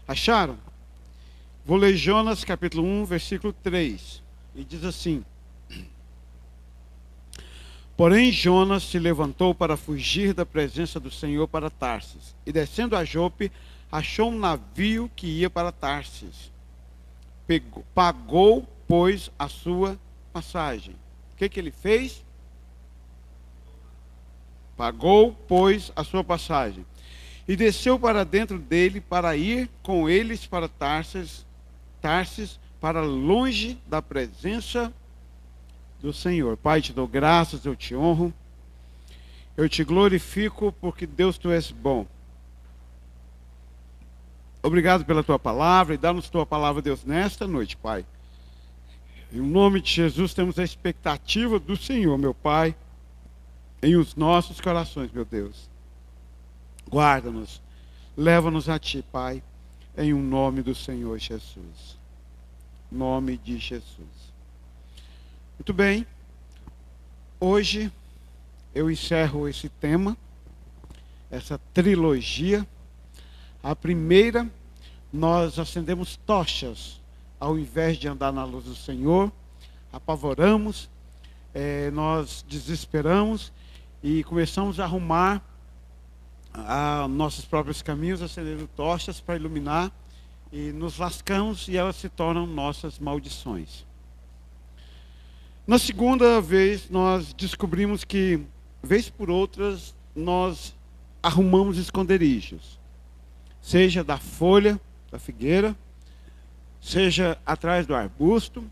Acharam? Vou ler Jonas capítulo 1, versículo 3. E diz assim: Porém Jonas se levantou para fugir da presença do Senhor para Tarsis. E descendo a Jope, achou um navio que ia para Tarsis. Pagou, pois, a sua passagem. O que ele fez? Pagou, pois, a sua passagem. E desceu para dentro dele para ir com eles para Tarsis, para longe da presença do Senhor. Pai, te dou graças, eu te honro, eu te glorifico, porque Deus, tu és bom. Obrigado pela tua palavra, e dá-nos tua palavra, Deus, nesta noite, Pai. Em nome de Jesus, temos a expectativa do Senhor, meu Pai, em os nossos corações, meu Deus. Guarda-nos, leva-nos a Ti, Pai, em o nome do Senhor Jesus. Nome de Jesus. Muito bem, hoje eu encerro esse tema, essa trilogia. A primeira, nós acendemos tochas, ao invés de andar na luz do Senhor, apavoramos, nós desesperamos e começamos a arrumar nossos próprios caminhos, acendendo tochas para iluminar, e nos lascamos e elas se tornam nossas maldições. Na segunda vez, nós descobrimos que, vez por outras, nós arrumamos esconderijos. Seja da folha da figueira, seja atrás do arbusto,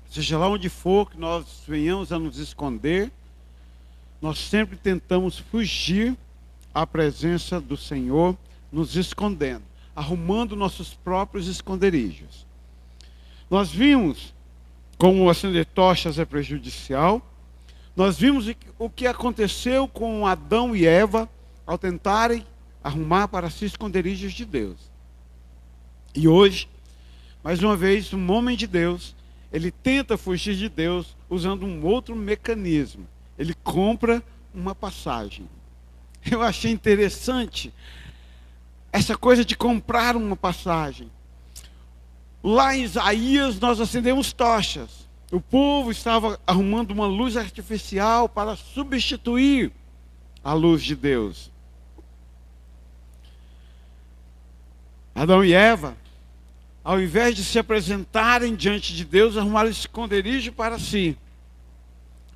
seja lá onde for que nós venhamos a nos esconder, nós sempre tentamos fugir à presença do Senhor, nos escondendo, arrumando nossos próprios esconderijos. Nós vimos como acender tochas é prejudicial. Nós vimos o que aconteceu com Adão e Eva ao tentarem arrumar para si esconderijos de Deus. E hoje, mais uma vez, um homem de Deus, ele tenta fugir de Deus usando um outro mecanismo. Ele compra uma passagem. Eu achei interessante essa coisa de comprar uma passagem. Lá em Isaías nós acendemos tochas. O povo estava arrumando uma luz artificial para substituir a luz de Deus. Adão e Eva, ao invés de se apresentarem diante de Deus, arrumaram esconderijo para si.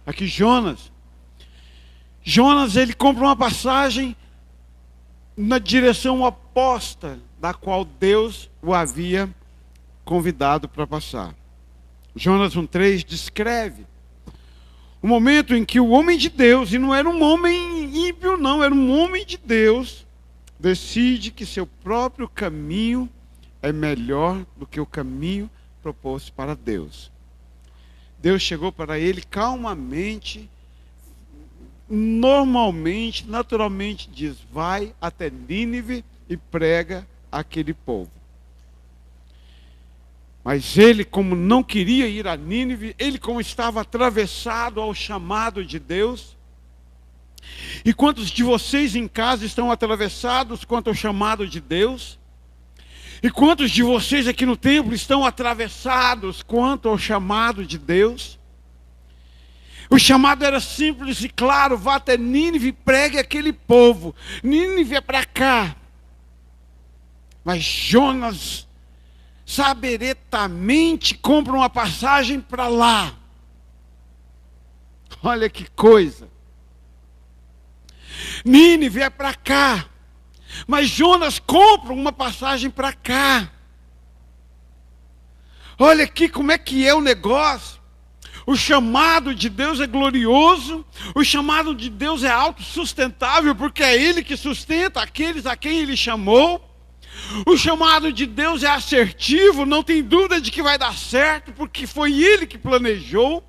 Aqui Jonas, ele compra uma passagem na direção oposta da qual Deus o havia convidado para passar. Jonas 1,3 descreve o momento em que o homem de Deus, e não era um homem ímpio não, era um homem de Deus, decide que seu próprio caminho é melhor do que o caminho proposto para Deus. Deus chegou para ele calmamente, normalmente, naturalmente diz: vai até Nínive e prega àquele povo. Mas ele, como não queria ir a Nínive, ele como estava atravessado ao chamado de Deus. E quantos de vocês em casa estão atravessados quanto ao chamado de Deus? E quantos de vocês aqui no templo estão atravessados quanto ao chamado de Deus? O chamado era simples e claro: vá até Nínive e pregue aquele povo. Nínive é para cá. Mas Jonas saberetamente compra uma passagem para lá. Olha que coisa. Nínive é para cá, mas Jonas compra uma passagem para cá. Olha aqui como é que é o negócio. O chamado de Deus é glorioso, o chamado de Deus é autossustentável, porque é Ele que sustenta aqueles a quem Ele chamou. O chamado de Deus é assertivo, não tem dúvida de que vai dar certo, porque foi Ele que planejou.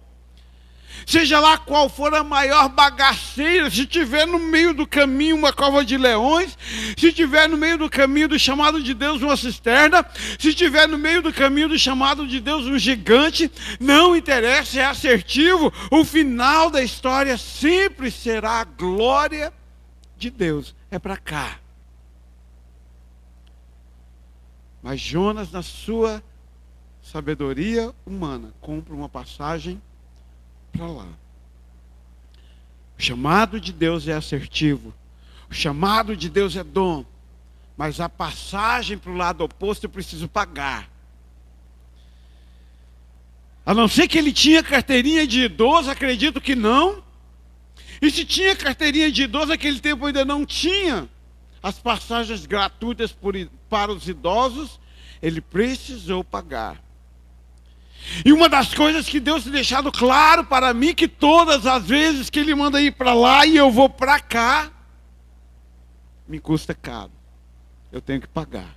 Seja lá qual for a maior bagaceira, se tiver no meio do caminho uma cova de leões, se tiver no meio do caminho do chamado de Deus uma cisterna, se tiver no meio do caminho do chamado de Deus um gigante, não interessa, é assertivo. O final da história sempre será a glória de Deus. É para cá. Mas Jonas, na sua sabedoria humana, compra uma passagem para lá. O chamado de Deus é assertivo. O chamado de Deus é dom. Mas a passagem para o lado oposto eu preciso pagar. A não ser que ele tinha carteirinha de idoso, acredito que não. E se tinha carteirinha de idoso, naquele tempo ainda não tinha as passagens gratuitas para os idosos, ele precisou pagar. E uma das coisas que Deus tem deixado claro para mim, que todas as vezes que Ele manda ir para lá e eu vou para cá, me custa caro. Eu tenho que pagar.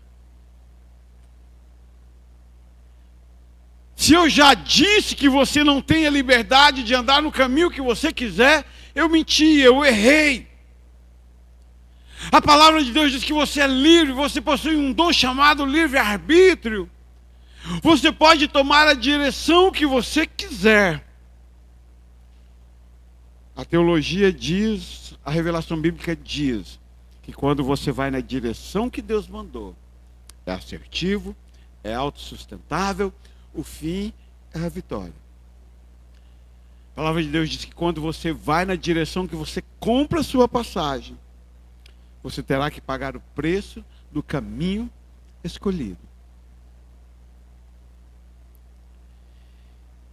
Se eu já disse que você não tem a liberdade de andar no caminho que você quiser, eu menti, eu errei. A palavra de Deus diz que você é livre, você possui um dom chamado livre-arbítrio. Você pode tomar a direção que você quiser. A teologia diz, a revelação bíblica diz, que quando você vai na direção que Deus mandou, é assertivo, é autossustentável, o fim é a vitória. A palavra de Deus diz que quando você vai na direção que você compra a sua passagem, você terá que pagar o preço do caminho escolhido.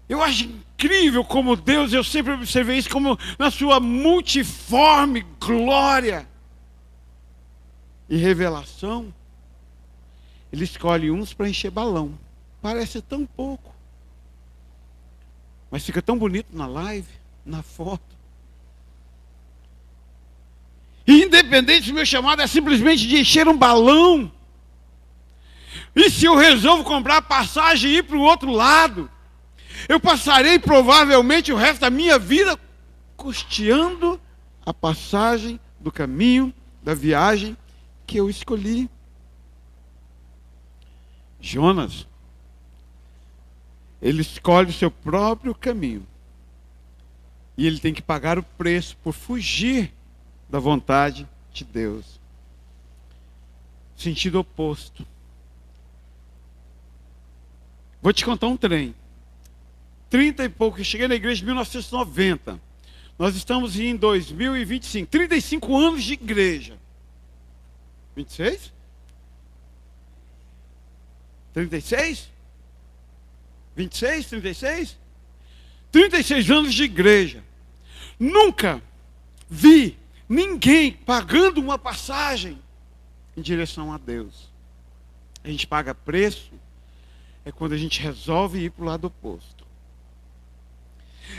Eu acho incrível como Deus, eu sempre observei isso, como na sua multiforme glória e revelação, Ele escolhe uns para encher balão. Parece tão pouco, mas fica tão bonito na live, na foto. E independente se meu chamado é simplesmente de encher um balão, e se eu resolvo comprar passagem e ir para o outro lado, eu passarei provavelmente o resto da minha vida custeando a passagem do caminho, da viagem que eu escolhi. Jonas, ele escolhe o seu próprio caminho. E ele tem que pagar o preço por fugir da vontade de Deus. Sentido oposto. Vou te contar um trem. 30 e pouco, eu cheguei na igreja em 1990. Nós estamos em 2025. 35 anos de igreja. 26? 36? 26, 36? 36 anos de igreja. Nunca vi ninguém pagando uma passagem em direção a Deus. A gente paga preço é quando a gente resolve ir para o lado oposto.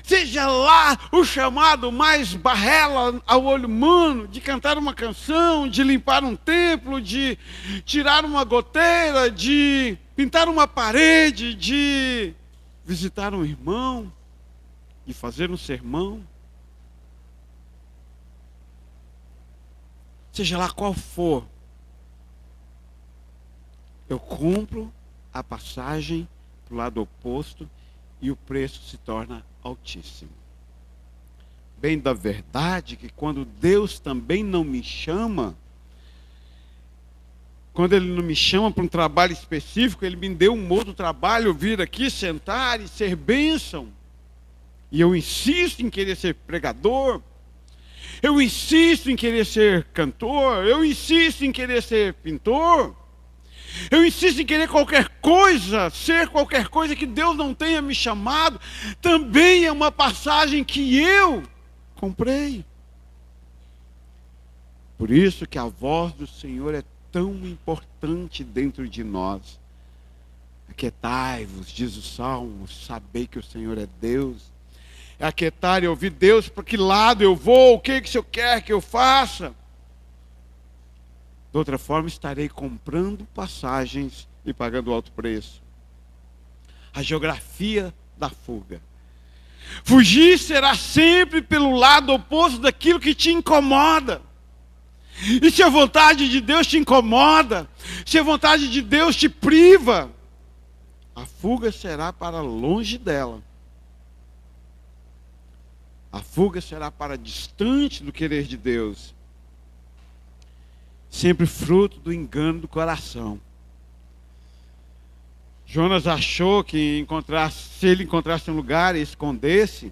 Seja lá o chamado mais barrela ao olho humano, de cantar uma canção, de limpar um templo, de tirar uma goteira, de pintar uma parede, de visitar um irmão, de fazer um sermão. Seja lá qual for, eu compro a passagem para o lado oposto e o preço se torna altíssimo. Bem da verdade que quando Deus também não me chama, quando Ele não me chama para um trabalho específico, Ele me deu um outro trabalho, eu vir aqui, sentar e ser bênção. E eu insisto em querer ser pregador, eu insisto em querer ser cantor, eu insisto em querer ser pintor, eu insisto em querer qualquer coisa, ser qualquer coisa que Deus não tenha me chamado, também é uma passagem que eu comprei. Por isso que a voz do Senhor é tão importante dentro de nós. Aquietai-vos, diz o Salmo, sabei que o Senhor é Deus. É aquietar e ouvir Deus, para que lado eu vou, o que o Senhor quer que eu faça. De outra forma, estarei comprando passagens e pagando alto preço. A geografia da fuga. Fugir será sempre pelo lado oposto daquilo que te incomoda. E se a vontade de Deus te incomoda, se a vontade de Deus te priva, a fuga será para longe dela. A fuga será para distante do querer de Deus. Sempre fruto do engano do coração. Jonas achou que se ele encontrasse um lugar e escondesse.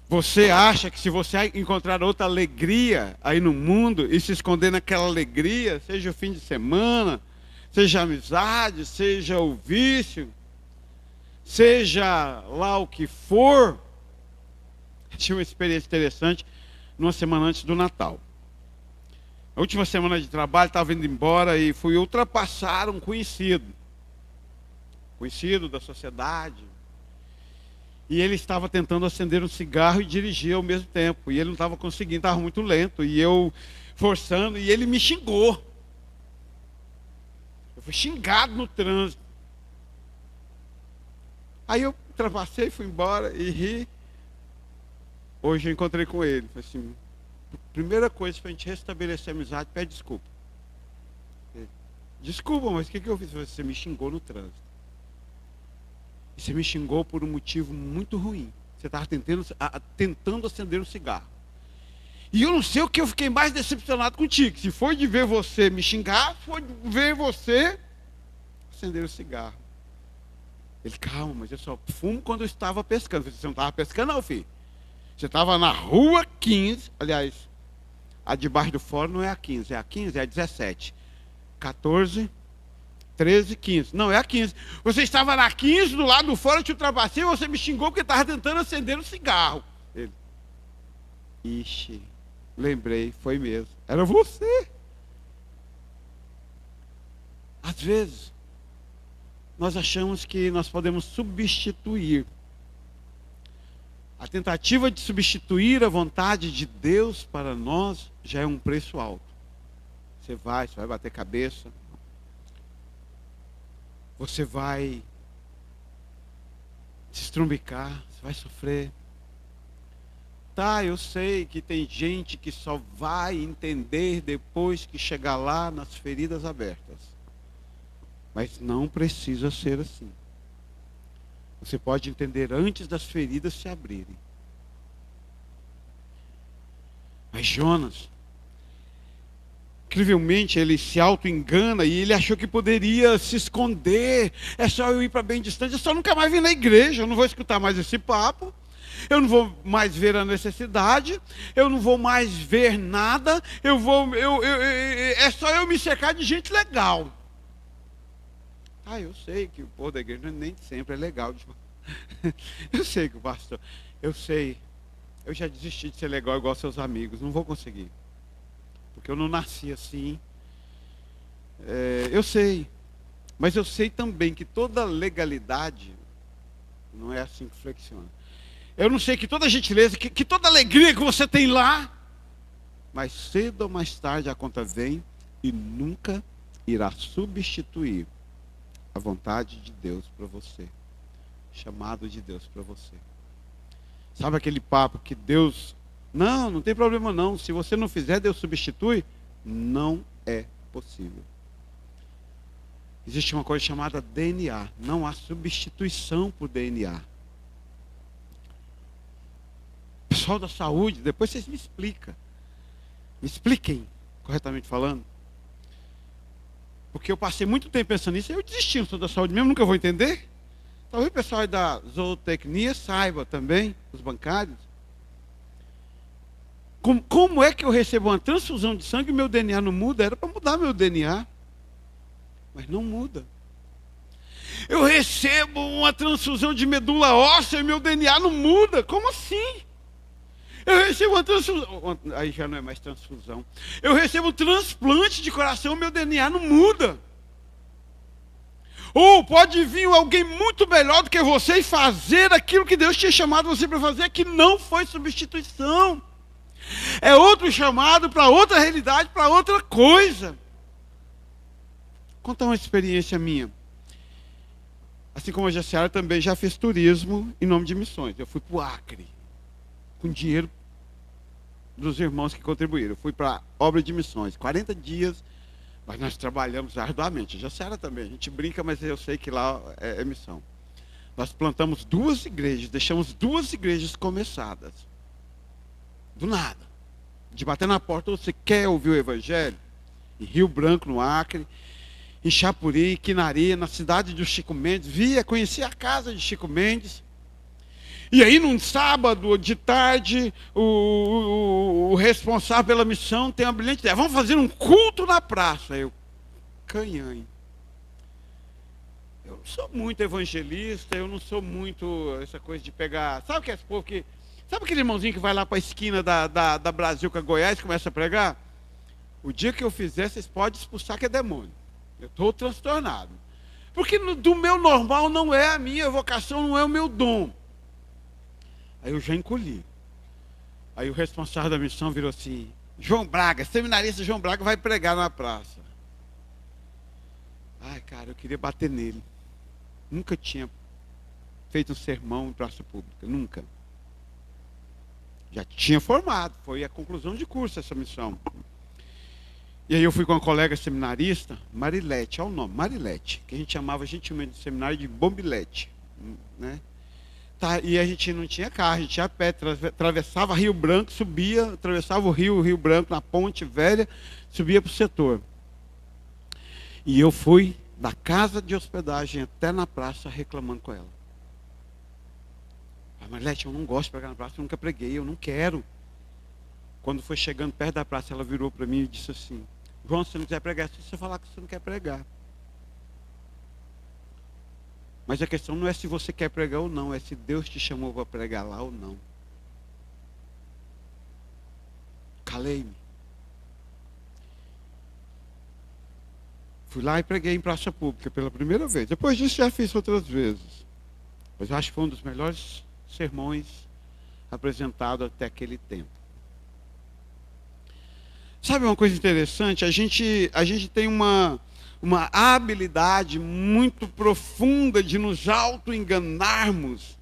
Você acha que se você encontrar outra alegria aí no mundo e se esconder naquela alegria, seja o fim de semana, seja a amizade, seja o vício, seja lá o que for. Tive uma experiência interessante numa semana antes do Natal. A última semana de trabalho, estava indo embora e fui ultrapassar um conhecido da sociedade. E ele estava tentando acender um cigarro e dirigir ao mesmo tempo. E ele não estava conseguindo, estava muito lento. E eu forçando, e ele me xingou. Eu fui xingado no trânsito. Aí eu ultrapassei, fui embora e ri. Hoje eu encontrei com ele. Falei assim, primeira coisa para a gente restabelecer a amizade, pede desculpa. Desculpa, mas o que eu fiz? Você me xingou no trânsito. E você me xingou por um motivo muito ruim. Você estava tentando acender um cigarro. E eu não sei o que eu fiquei mais decepcionado contigo. Se foi de ver você me xingar, foi de ver você acender o cigarro. Ele, calma, mas eu só fumo quando eu estava pescando. Eu falei, você não estava pescando não, filho. Você estava na rua 15. Aliás, a de baixo do fórum não é a 15. É a 15, é a 17. 14... 13, 15. Não, é a 15. Você estava na 15, do lado do fora, eu te ultrapassei, você me xingou porque estava tentando acender um cigarro. Ele, ixi, lembrei, foi mesmo. Era você. Às vezes, nós achamos que nós podemos substituir. A tentativa de substituir a vontade de Deus para nós já é um preço alto. Você vai bater cabeça. Você vai se estrumbicar, você vai sofrer. Tá, eu sei que tem gente que só vai entender depois que chegar lá nas feridas abertas. Mas não precisa ser assim. Você pode entender antes das feridas se abrirem. Mas Jonas, incrivelmente, ele se auto-engana e ele achou que poderia se esconder. É só eu ir para bem distante, eu só nunca mais vir na igreja, eu não vou escutar mais esse papo, eu não vou mais ver a necessidade, eu não vou mais ver nada, é só eu me cercar de gente legal. Ah, eu sei que o povo da igreja nem sempre é legal. Eu sei que o pastor, eu já desisti de ser legal igual seus amigos, não vou conseguir. Porque eu não nasci assim. Eu sei. Mas eu sei também que toda legalidade não é assim que flexiona. Eu não sei que toda gentileza, que toda alegria que você tem lá, mas cedo ou mais tarde a conta vem e nunca irá substituir a vontade de Deus para você. Chamado de Deus para você. Sabe aquele papo que Deus... Não tem problema não. Se você não fizer, Deus substitui. Não é possível. Existe uma coisa chamada DNA. Não há substituição por DNA. Pessoal da saúde, depois vocês me explicam. Me expliquem, corretamente falando. Porque eu passei muito tempo pensando nisso e eu desisti, não sou da saúde mesmo, nunca vou entender. Talvez o pessoal da zootecnia saiba também, os bancários. Como é que eu recebo uma transfusão de sangue e meu DNA não muda? Era para mudar meu DNA. Mas não muda. Eu recebo uma transfusão de medula óssea e meu DNA não muda. Como assim? Eu recebo uma transfusão. Aí já não é mais transfusão. Eu recebo um transplante de coração e meu DNA não muda. Ou pode vir alguém muito melhor do que você e fazer aquilo que Deus tinha chamado você para fazer, que não foi substituição. É outro chamado para outra realidade, para outra coisa. Vou contar uma experiência minha. Assim como a Jaciara também já fez turismo em nome de missões. Eu fui para o Acre, com dinheiro dos irmãos que contribuíram. Eu fui para a obra de missões, 40 dias, mas nós trabalhamos arduamente. A Jaciara também, a gente brinca, mas eu sei que lá é missão. Nós plantamos 2 igrejas, deixamos 2 igrejas começadas. Do nada. De bater na porta, você quer ouvir o Evangelho? Em Rio Branco, no Acre. em Chapuri, Quinari, na cidade do Chico Mendes, conhecia a casa de Chico Mendes. E aí, num sábado de tarde, o responsável pela missão tem uma brilhante ideia: vamos fazer um culto na praça. Eu, canhãe. Eu sou muito evangelista, eu não sou muito essa coisa de pegar... Sabe que esse povo que... Sabe aquele irmãozinho que vai lá para a esquina da Brasil com a Goiás e começa a pregar? O dia que eu fizer, vocês podem expulsar que é demônio. Eu estou transtornado. Porque do meu normal não é a minha vocação, não é o meu dom. Aí eu já encolhi. Aí o responsável da missão virou assim: João Braga, seminarista João Braga vai pregar na praça. Ai, cara, eu queria bater nele. Nunca tinha feito um sermão em praça pública, nunca. Já tinha formado, foi a conclusão de curso essa missão. E aí eu fui com uma colega seminarista, Marilete, olha o nome, Marilete, que a gente chamava gentilmente de seminário de Bombilete, né? Tá, e a gente não tinha carro, a gente ia a pé, atravessava Rio Branco, subia, atravessava o Rio Branco na Ponte Velha, subia para o setor. E eu fui da casa de hospedagem até na praça reclamando com ela. Ah, Marilete, eu não gosto de pregar na praça, eu nunca preguei, eu não quero. Quando foi chegando perto da praça, ela virou para mim e disse assim: João, se você não quiser pregar, se você falar que você não quer pregar. Mas a questão não é se você quer pregar ou não, é se Deus te chamou para pregar lá ou não. Calei-me. Fui lá e preguei em praça pública pela primeira vez. Depois disso já fiz outras vezes. Mas eu acho que foi um dos melhores sermões apresentados até aquele tempo. Sabe uma coisa interessante? A gente tem uma habilidade muito profunda de nos auto-enganarmos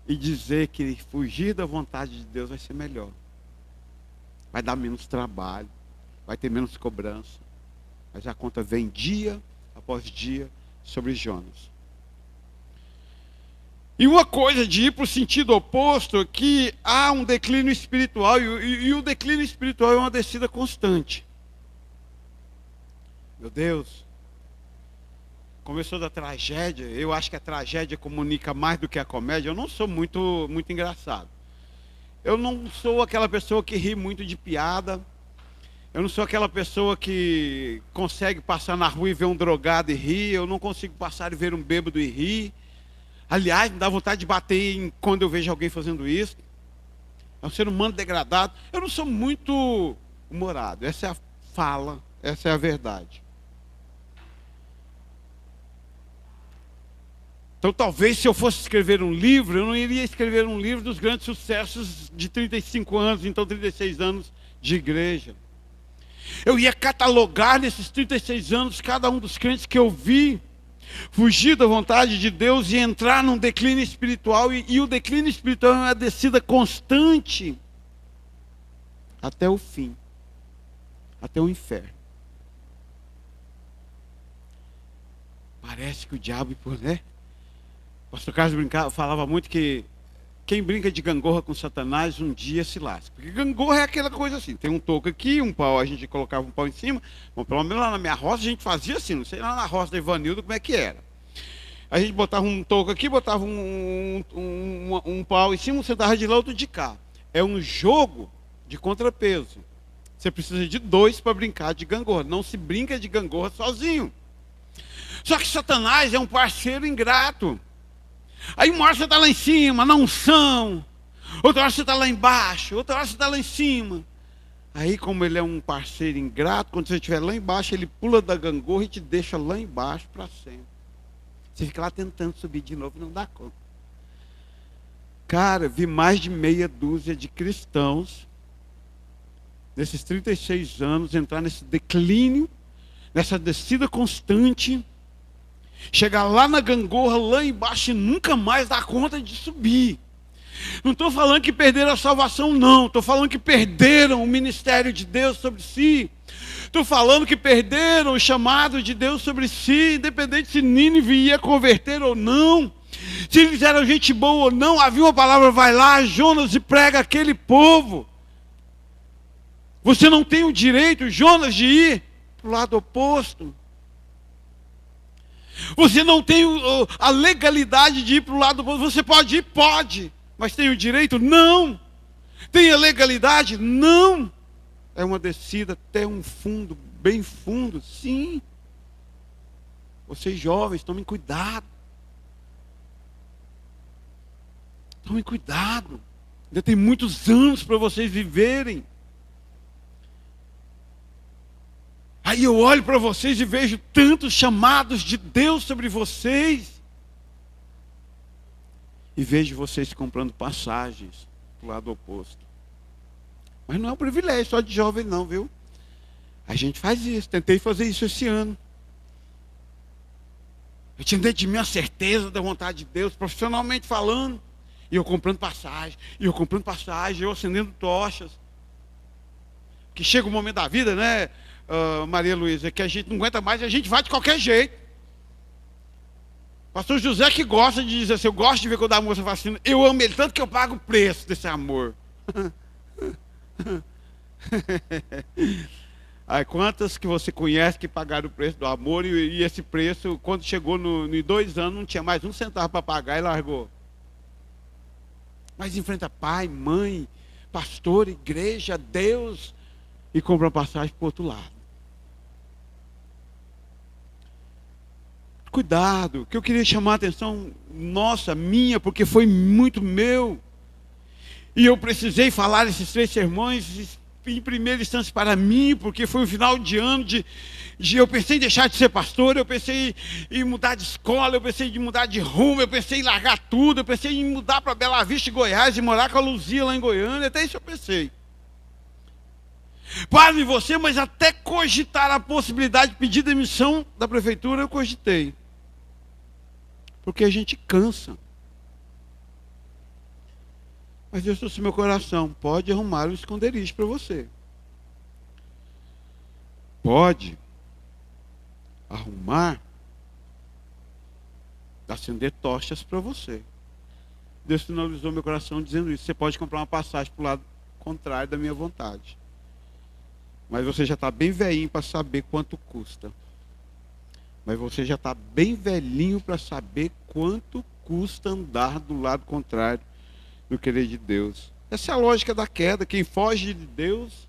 e dizer que fugir da vontade de Deus vai ser melhor. Vai dar menos trabalho, vai ter menos cobrança. Mas a conta vem dia após dia sobre Jonas. E uma coisa de ir para o sentido oposto é que há um declínio espiritual, e o declínio espiritual é uma descida constante. Meu Deus, começou da tragédia. Eu acho que a tragédia comunica mais do que a comédia. Eu não sou muito engraçado. Eu não sou aquela pessoa que ri muito de piada. Eu não sou aquela pessoa que consegue passar na rua e ver um drogado e rir. Eu não consigo passar e ver um bêbado e rir. Aliás, me dá vontade de bater quando eu vejo alguém fazendo isso. É um ser humano degradado. Eu não sou muito humorado. Essa é a fala, essa é a verdade. Então, talvez, se eu fosse escrever um livro, eu não iria escrever um livro dos grandes sucessos de 35 anos, então 36 anos de igreja. Eu ia catalogar nesses 36 anos cada um dos crentes que eu vi fugir da vontade de Deus e entrar num declínio espiritual. E o declínio espiritual é uma descida constante até o fim, até o inferno. Parece que o diabo, né? O pastor Carlos falava muito que quem brinca de gangorra com Satanás um dia se lasca. Porque gangorra é aquela coisa assim, tem um toco aqui, um pau, a gente colocava um pau em cima. Bom, pelo menos lá na minha roça a gente fazia assim, não sei lá na roça da Ivanildo como é que era. A gente botava um toco aqui, botava um pau em cima, um sentava de lá, outro de cá. É um jogo de contrapeso. Você precisa de dois para brincar de gangorra. Não se brinca de gangorra sozinho. Só que Satanás é um parceiro ingrato. Aí uma hora você está lá em cima, na unção. Outra hora você está lá embaixo. Outra hora você está lá em cima. Aí, como ele é um parceiro ingrato, quando você estiver lá embaixo, ele pula da gangorra e te deixa lá embaixo para sempre. Você fica lá tentando subir de novo e não dá conta. Cara, vi mais de meia dúzia de cristãos, nesses 36 anos, entrar nesse declínio, nessa descida constante, chegar lá na gangorra, lá embaixo e nunca mais dar conta de subir. Não estou falando que perderam a salvação, não. Estou falando que perderam o ministério de Deus sobre si. Estou falando que perderam o chamado de Deus sobre si, independente se Nínive ia converter ou não. Se eles eram gente boa ou não, havia uma palavra: vai lá, Jonas, e prega aquele povo. Você não tem o direito, Jonas, de ir para o lado oposto. Você não tem a legalidade de ir para o lado oposto. Você pode ir? Pode. Mas tem o direito? Não. Tem a legalidade? Não. É uma descida até um fundo, bem fundo, sim. Vocês jovens, tomem cuidado. Tomem cuidado. Ainda tem muitos anos para vocês viverem. Aí eu olho para vocês e vejo tantos chamados de Deus sobre vocês. E vejo vocês comprando passagens para o lado oposto. Mas não é um privilégio só de jovem não, viu? A gente faz isso, tentei fazer isso esse ano. Eu tinha dentro de mim a certeza da vontade de Deus, profissionalmente falando. E eu comprando passagem, eu acendendo tochas. Que chega um momento da vida, né, Maria Luísa, que a gente não aguenta mais e a gente vai de qualquer jeito. Pastor José que gosta de dizer assim, eu gosto de ver quando a moça vacina, eu amo ele tanto que eu pago o preço desse amor. Aí, quantas que você conhece que pagaram o preço do amor e esse preço, quando chegou em 2 anos, não tinha mais um centavo para pagar e largou. Mas enfrenta pai, mãe, pastor, igreja, Deus e compra uma passagem para o outro lado. Cuidado, que eu queria chamar a atenção nossa, minha, porque foi muito meu. E eu precisei falar esses 3 sermões em primeira instância para mim, porque foi um final de ano eu pensei em deixar de ser pastor, eu pensei em mudar de escola, eu pensei em mudar de rumo, eu pensei em largar tudo, eu pensei em mudar para Bela Vista, Goiás, e morar com a Luzia lá em Goiânia, até isso eu pensei. Pasme você, mas até cogitar a possibilidade de pedir demissão da prefeitura, eu cogitei. Porque a gente cansa. Mas Deus trouxe meu coração. Pode arrumar um esconderijo para você. Pode arrumar, acender tochas para você. Deus finalizou meu coração dizendo isso. Você pode comprar uma passagem para o lado contrário da minha vontade. Mas você já está bem velhinho para saber quanto custa. Mas você já está bem velhinho para saber quanto custa andar do lado contrário do querer de Deus. Essa é a lógica da queda. Quem foge de Deus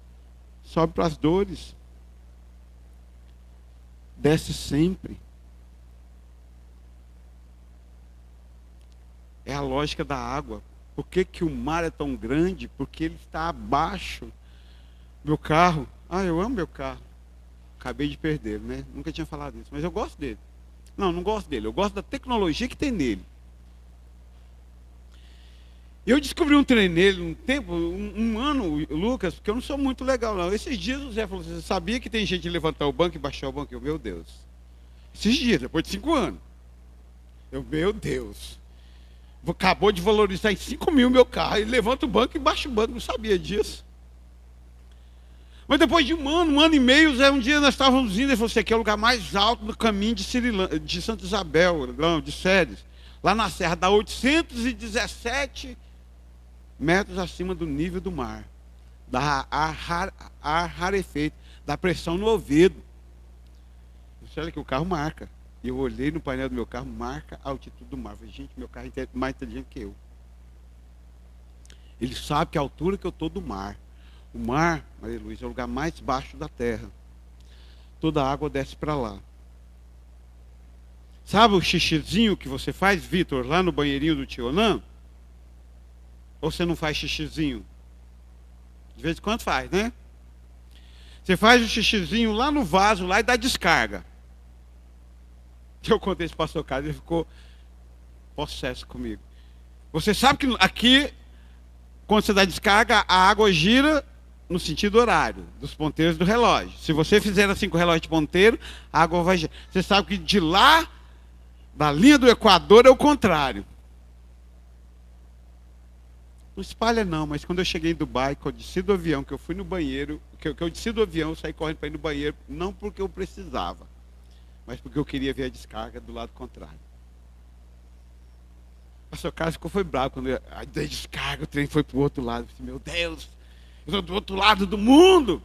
sobe para as dores. Desce sempre. É a lógica da água. Por que o mar é tão grande? Porque ele está abaixo. Meu carro. Eu amo meu carro. Acabei de perder, né? Nunca tinha falado isso. Mas eu gosto dele. Não gosto dele. Eu gosto da tecnologia que tem nele. Eu descobri um trem nele, um ano, Lucas, porque eu não sou muito legal, não. Esses dias o Zé falou, você sabia que tem gente que levantar o banco e baixar o banco? Meu Deus. Esses dias, depois de 5 anos. Meu Deus. Acabou de valorizar em 5 mil meu carro. Ele levanta o banco e baixa o banco, não sabia disso. Mas depois de um ano e meio, um dia nós estávamos indo, ele falou, você aqui é o lugar mais alto do caminho de Santa Isabel, não, de Séries. Lá na Serra, dá 817 metros acima do nível do mar. Dá ar rarefeito, dá pressão no ouvido. Olha que o carro marca. E eu olhei no painel do meu carro, marca a altitude do mar. Eu falei, gente, meu carro é mais inteligente que eu. Ele sabe que a altura que eu estou do mar. O mar, Maria Luísa, é o lugar mais baixo da terra. Toda a água desce para lá. Sabe o xixizinho que você faz, Vitor, lá no banheirinho do tio Onã? Ou você não faz xixizinho? De vez em quando faz, né? Você faz o xixizinho lá no vaso, lá e dá descarga. Eu contei isso para o pastor Carlos, ele ficou possesso comigo. Você sabe que aqui, quando você dá descarga, a água gira no sentido horário, dos ponteiros do relógio. Se você fizer assim com o relógio de ponteiro, a água vai girar. Você sabe que de lá, da linha do Equador, é o contrário. Não espalha não, mas quando eu cheguei em Dubai, quando eu desci do avião, que eu fui no banheiro, que eu desci do avião, eu saí correndo para ir no banheiro, não porque eu precisava, mas porque eu queria ver a descarga do lado contrário. O pastor Carlos foi bravo quando eu dei descarga, o trem foi para o outro lado. Eu disse, meu Deus, eu estou do outro lado do mundo.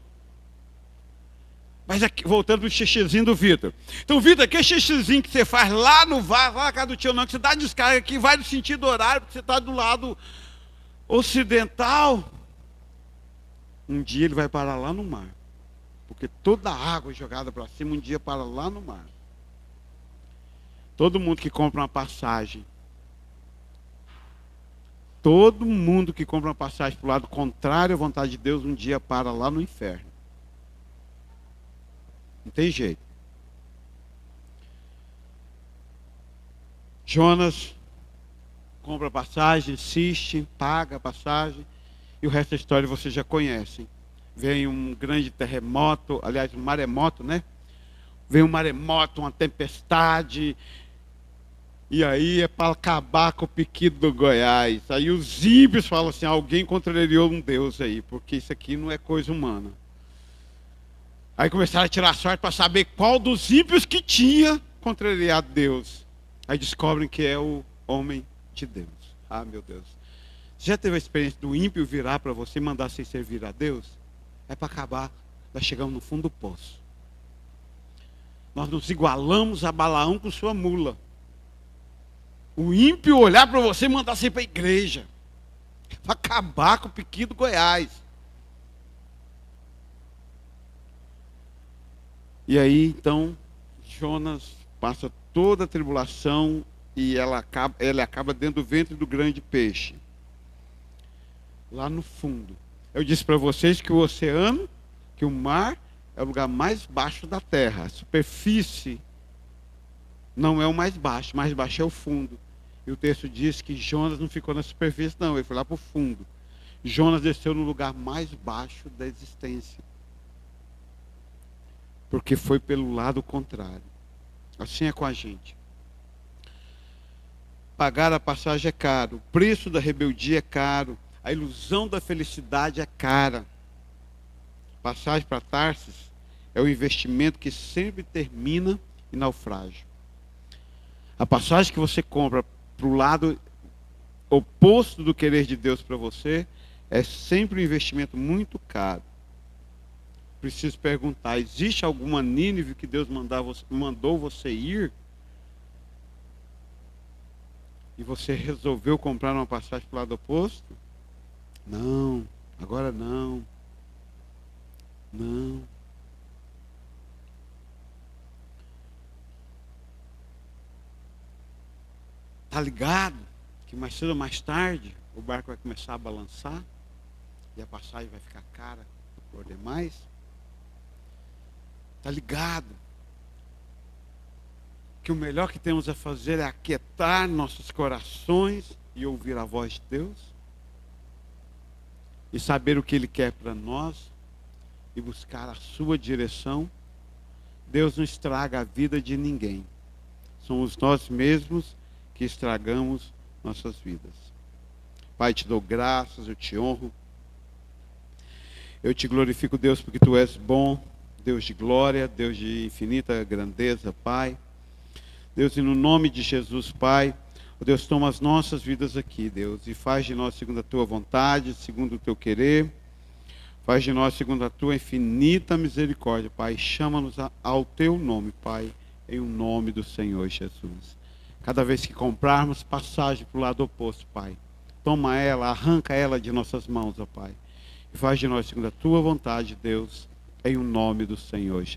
Mas aqui, voltando para o xixizinho do Vitor. Então, Vitor, aquele xixizinho que você faz lá no vaso, lá na casa do tio não, que você dá descarga aqui, vai no sentido horário, porque você está do lado ocidental. Um dia ele vai parar lá no mar. Porque toda a água jogada para cima, um dia para lá no mar. Todo mundo que compra uma passagem, todo mundo que compra uma passagem para o lado contrário à vontade de Deus, um dia para lá no inferno. Não tem jeito. Jonas compra a passagem, insiste, paga a passagem, e o resto da história vocês já conhecem. Vem um grande terremoto, aliás, um maremoto, né? Vem um maremoto, uma tempestade, e aí é para acabar com o Piquito do Goiás. Aí os ímpios falam assim, alguém contrariou um Deus aí, porque isso aqui não é coisa humana. Aí começaram a tirar sorte para saber qual dos ímpios que tinha contrariado Deus. Aí descobrem que é o homem de Deus. Ah, meu Deus. Você já teve a experiência do ímpio virar para você e mandar você servir a Deus? É para acabar, nós chegamos no fundo do poço. Nós nos igualamos a Balaão com sua mula. O ímpio olhar para você e mandar você ir para a igreja. É para acabar com o Piquito do Goiás. E aí, então, Jonas passa toda a tribulação e ele acaba dentro do ventre do grande peixe. Lá no fundo. Eu disse para vocês que o oceano, que o mar, é o lugar mais baixo da terra. A superfície não é o mais baixo é o fundo. E o texto diz que Jonas não ficou na superfície, não, ele foi lá para o fundo. Jonas desceu no lugar mais baixo da existência. Porque foi pelo lado contrário. Assim é com a gente. Pagar a passagem é caro. O preço da rebeldia é caro. A ilusão da felicidade é cara. Passagem para Tarsis é o investimento que sempre termina em naufrágio. A passagem que você compra para o lado oposto do querer de Deus para você é sempre um investimento muito caro. Preciso perguntar, existe alguma Nínive que Deus mandou você ir? E você resolveu comprar uma passagem para o lado oposto? Não, agora não. Não. Está ligado que mais cedo ou mais tarde o barco vai começar a balançar e a passagem vai ficar cara por demais? Está ligado que o melhor que temos a fazer é aquietar nossos corações e ouvir a voz de Deus? E saber o que Ele quer para nós e buscar a sua direção? Deus não estraga a vida de ninguém. Somos nós mesmos que estragamos nossas vidas. Pai, te dou graças, eu te honro. Eu te glorifico, Deus, porque Tu és bom, Deus de glória, Deus de infinita grandeza, Pai. Deus, e no nome de Jesus, Pai, Deus, toma as nossas vidas aqui, Deus, e faz de nós segundo a Tua vontade, segundo o Teu querer. Faz de nós segundo a Tua infinita misericórdia, Pai. Chama-nos ao Teu nome, Pai, em o nome do Senhor Jesus. Cada vez que comprarmos passagem para o lado oposto, Pai, toma ela, arranca ela de nossas mãos, ó Pai. E faz de nós segundo a Tua vontade, Deus, em o nome do Senhor Jesus.